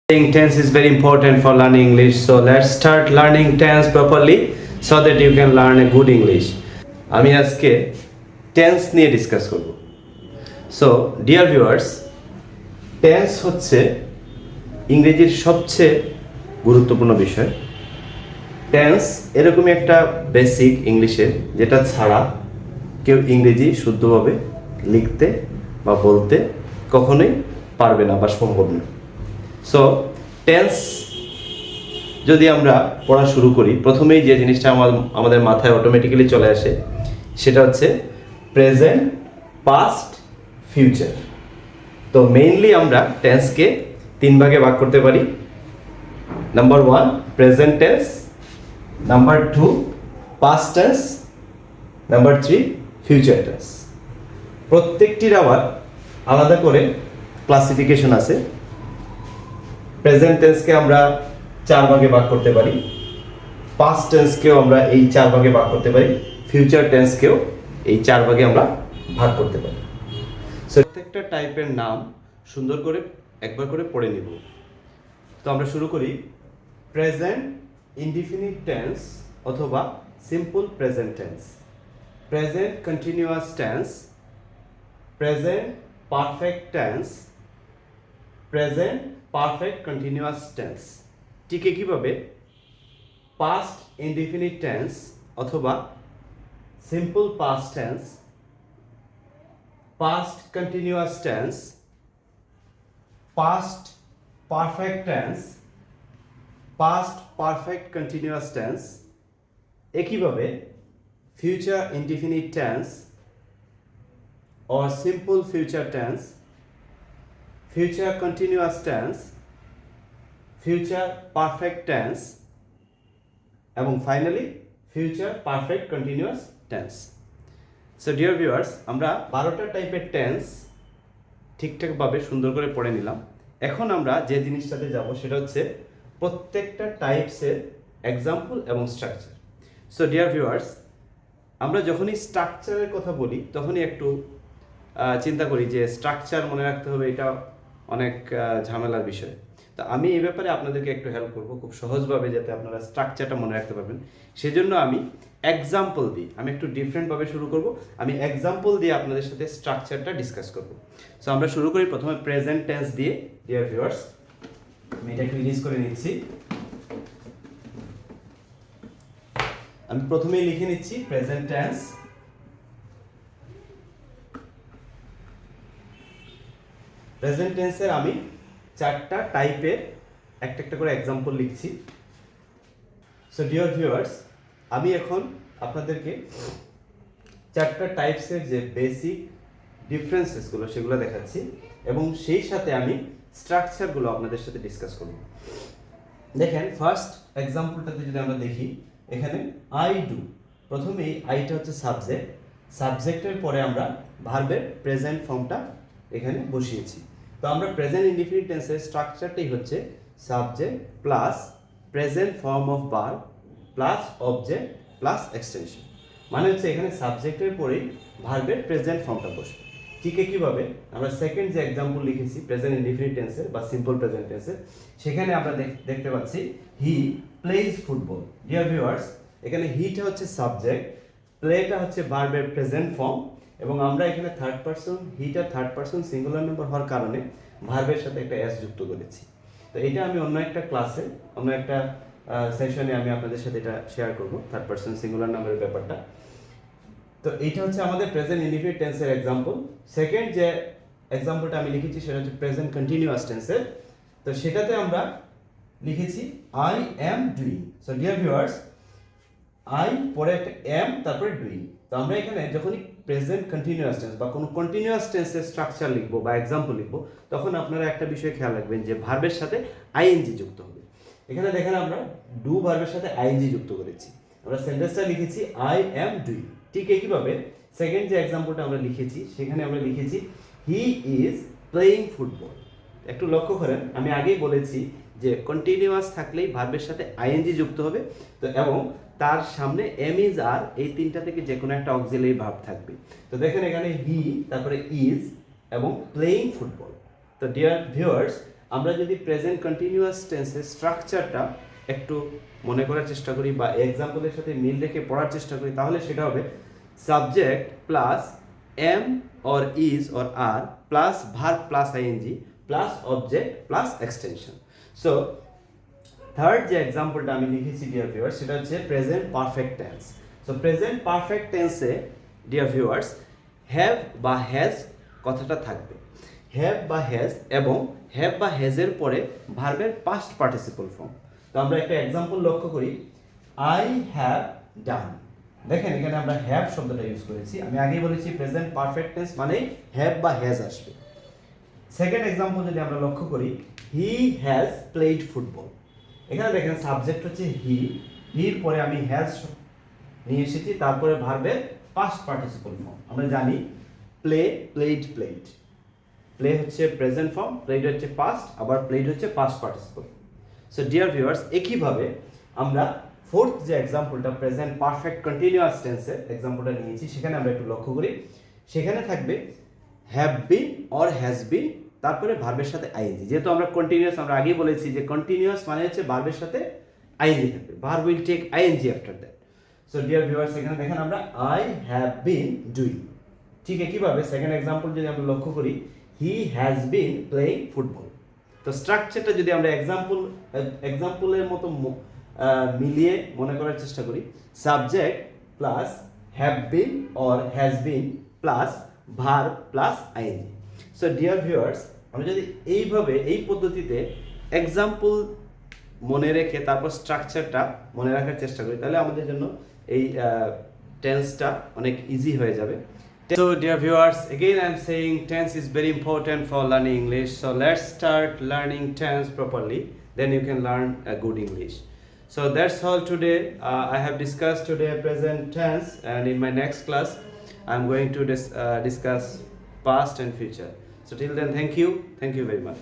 Tense is very important for learning English. So let's start learning tense properly so that you can learn a good English. আমি আজকে tense নিয়ে discuss করব। So dear viewers, tense হচ্ছে ইংরেজির সবচেয়ে গুরুত্বপূর্ণ বিষয়। tense এরকমই একটা বেসিক ইংলিশের যেটা ছাড়া কেউ ইংরেজি শুদ্ধভাবে লিখতে বা বলতে কখনোই পারবে না বা সম্ভব না। সো টেন্স যদি আমরা পড়া শুরু করি, প্রথমেই যে জিনিসটা আমাদের মাথায় অটোমেটিক্যালি চলে আসে সেটা হচ্ছে প্রেজেন্ট, পাস্ট, ফিউচার। তো মেইনলি আমরা টেন্সকে তিন ভাগে ভাগ করতে পারি। Number 1 present tense, number 2 past tense, number 3 future tense. প্রত্যেকটির আবার আলাদা করে ক্লাসিফিকেশন আছে। প্রেজেন্ট টেন্সকে আমরা চার ভাগে ভাগ করতে পারি, পাস্ট টেন্সকেও আমরা এই চার ভাগে ভাগ করতে পারি, ফিউচার টেন্সকেও এই চার ভাগে আমরা ভাগ করতে পারি। প্রত্যেকটা টাইপের নাম সুন্দর করে একবার করে পড়ে নিব। তো আমরা শুরু করি। প্রেজেন্ট ইনডিফিনিট টেন্স অথবা simple present tense, present continuous tense, present perfect tense, present perfect continuous tense. ঠিক একইভাবে পাস্ট ইনডিফিনিট টেন্স অথবা simple past tense, past continuous tense, past perfect tense, past perfect continuous tense. একইভাবে future indefinite tense or simple future tense, future continuous tense, future perfect tense এবং finally future perfect continuous tense. So dear viewers, আমরা 12টা টাইপের tense ঠিকঠাকভাবে সুন্দর করে পড়ে নিলাম। এখন আমরা যে জিনিসটাতে যাব সেটা হচ্ছে প্রত্যেকটা টাইপসের এক্সাম্পল এবং স্ট্রাকচার। সো ডিয়ার ভিউয়ার্স, আমরা যখনই স্ট্রাকচারের কথা বলি তখনই একটু চিন্তা করি যে স্ট্রাকচার মনে রাখতে হবে, এটা অনেক ঝামেলার বিষয়। তো আমি এই ব্যাপারে আপনাদেরকে একটু হেল্প করব খুব সহজভাবে, যাতে আপনারা স্ট্রাকচারটা মনে রাখতে পারবেন। সেজন্য আমি এক্সাম্পল দিই, আমি একটু ডিফারেন্টভাবে শুরু করব। আমি এক্সাম্পল দিয়ে আপনাদের সাথে স্ট্রাকচারটা ডিসকাস করব। সো আমরা শুরু করি প্রথমে প্রেজেন্ট টেন্স দিয়ে। ডিয়ার ভিউয়ার্স, আমি এটা একটু ইরেজ করে নিচ্ছি। আমি প্রথমেই লিখে নিচ্ছি প্রেজেন্ট টেন্স। প্রেজেন্ট টেন্সের আমি চারটা টাইপের একটা একটা করে এক্সাম্পল লিখছি। সো ডিয়ার ভিউয়ার্স, আমি এখন আপনাদেরকে চারটা টাইপসের যে বেসিক ডিফারেন্সেসগুলো সেগুলো দেখাচ্ছি এবং সেই সাথে আমি স্ট্রাকচারগুলো আপনাদের সাথে ডিসকাস করব। দেখেন, ফার্স্ট এক্সাম্পলটাতে যদি আমরা দেখি, এখানে আই ডু, প্রথমেই আইটা হচ্ছে সাবজেক্ট, সাবজেক্টের পরে আমরা ভার্বের প্রেজেন্ট ফর্মটা এখানে বসিয়েছি। তো আমরা প্রেজেন্ট ইনডিফিনিট টেন্সের স্ট্রাকচারটাই হচ্ছে subject plus present form of verb plus object plus extension. মানে হচ্ছে এখানে সাবজেক্টের পরেই ভার্বের প্রেজেন্ট ফর্মটা বসবে। ঠিক একইভাবে আমরা সেকেন্ড যে এক্সাম্পল লিখেছি প্রেজেন্ট ইনডিফিনিট টেন্সের বা সিম্পল প্রেজেন্ট টেন্সের, সেখানে আমরা দেখতে পাচ্ছি he plays football. Dear viewers, এখানে হিটা হচ্ছে সাবজেক্ট, প্লেটা হচ্ছে ভার্বের প্রেজেন্ট ফর্ম এবং আমরা এখানে থার্ড পারসন, হিটা থার্ড পারসন সিঙ্গুলার নাম্বার হওয়ার কারণে ভার্বের সাথে একটা এস যুক্ত করেছি। তো এটা আমি অন্য একটা ক্লাসে, অন্য একটা সেশনে আমি আপনাদের সাথে এটা শেয়ার করব, থার্ড পারসন সিঙ্গুলার নাম্বারের ব্যাপারটা। তো এইটা হচ্ছে আমাদের প্রেজেন্ট ইনডিফিনিট টেন্সের এক্সাম্পল। সেকেন্ড যে এক্সাম্পলটা আমি লিখেছি সেটা হচ্ছে প্রেজেন্ট কন্টিনিউয়াস টেন্সের। তো সেটাতে আমরা লিখেছি I am doing. So dear viewers, I পরে একটা এম তারপরে ডুইং। তো আমরা এখানে যখনই প্রেজেন্ট কন্টিনিউয়াস টেন্স বা কোনো কন্টিনিউয়াস টেন্সের স্ট্রাকচার লিখবো বা এক্সাম্পল লিখবো, তখন আপনারা একটা বিষয় খেয়াল রাখবেন যে ভার্বের সাথে আইএনজি যুক্ত হবে। এখানে দেখেন আমরা ডু ভার্বের সাথে আইএনজি যুক্ত করেছি, আমরা সেন্টেন্সটা লিখেছি আই অ্যাম ডুইং। ঠিক একইভাবে সেকেন্ড যে এক্সাম্পলটা আমরা লিখেছি সেখানে আমরা লিখেছি হি ইজ প্লেয়িং ফুটবল। একটু লক্ষ্য করেন, আমি আগেই বলেছি যে কন্টিনিউয়াস থাকলেই ভার্বের সাথে আইএনজি যুক্ত হবে, তো এবং তার সামনে এম ইজ আর, এই তিনটা থেকে যে কোনো একটা অক্সিলারি ভার্ব থাকবে। তো দেখেন এখানে হি, তারপরে ইজ এবং প্লেয়িং ফুটবল। তো ডিয়ার ভিউয়ার্স, আমরা যদি প্রেজেন্ট কন্টিনিউয়াস টেন্সের স্ট্রাকচারটা একটু মনে করার চেষ্টা করি বা এক্সাম্পলের সাথে মিল রেখে পড়ার চেষ্টা করি, তাহলে সেটা হবে subject plus am or is or are plus verb plus ING plus object plus extension. So third যে এক্সাম্পলটা আমি লিখেছি ডিয়ার ভিউয়ার্স, সেটা হচ্ছে present perfect tense. So present perfect টেন্সে ডিয়ার ভিউয়ার্স হ্যাভ বা হ্যাজ কথাটা থাকবে। হ্যাভ বা হ্যাজ এবং হ্যাভ বা হ্যাজের পরে ভার্বের পাস্ট পার্টিসিপল ফর্ম। তো আমরা একটা এক্সাম্পল লক্ষ্য করি, আই হ্যাভ ডান। দেখেন এখানে আমরা হ্যাভ শব্দটা ইউজ করেছি। আমি আগেই বলেছি প্রেজেন্ট পারফেক্ট টেন্স মানে হ্যাভ বা হ্যাজ আসবে। সেকেন্ড এক্সাম্পল যদি আমরা লক্ষ্য করি, হি হ্যাজ প্লেড ফুটবল। এখানে দেখেন সাবজেক্ট হচ্ছে হি, হির পরে আমি হ্যাজ নিয়ে এসেছি, তারপরে ভার্বের পাস্ট পার্টিসিপল ফর্ম। আমরা জানি প্লে, প্লেড, প্লেড। প্লে হচ্ছে প্রেজেন্ট ফর্ম, প্লেড হচ্ছে পাস্ট, আবার প্লেড হচ্ছে past participle. So dear viewers, একইভাবে আমরা ফোর্থ যে এক্সাম্পলটা প্রেজেন্ট পারফেক্ট কন্টিনিউয়াস টেন্সের এক্সাম্পলটা নিয়েছি, সেখানে আমরা একটু লক্ষ্য করি। সেখানে থাকবে হ্যাভ বিন অর হ্যাজ বিন, তারপরে ভার্বের সাথে আইএনজি। যেহেতু আমরা কন্টিনিউয়াস, আমরা আগেই বলেছি যে কন্টিনিউয়াস মানে হচ্ছে ভার্বের সাথে আইএনজি থাকবে, verb will take ING after that. So dear viewers, এখানে দেখেন আমরা আই হ্যাভ বিন ডুইং। ঠিক একইভাবে সেকেন্ড এক্সাম্পল যদি আমরা লক্ষ্য করি, he has been playing football. তো স্ট্রাকচারটা যদি আমরা এক্সাম্পলের মতো মিলিয়ে মনে করার চেষ্টা করি, subject plus have been or has been plus verb plus ING. So dear viewers, আমরা যদি এইভাবে এই পদ্ধতিতে এক্সাম্পল মনে রেখে তারপর স্ট্রাকচারটা মনে রাখার চেষ্টা করি, তাহলে আমাদের জন্য এই টেন্সটা অনেক ইজি হয়ে যাবে। So dear viewers, again I am saying tense is very important for learning English. So let's start learning tense properly, then you can learn a good English. So that's all today. I have discussed today present tense, and in my next class I am going to discuss past and future. So till then, thank you very much.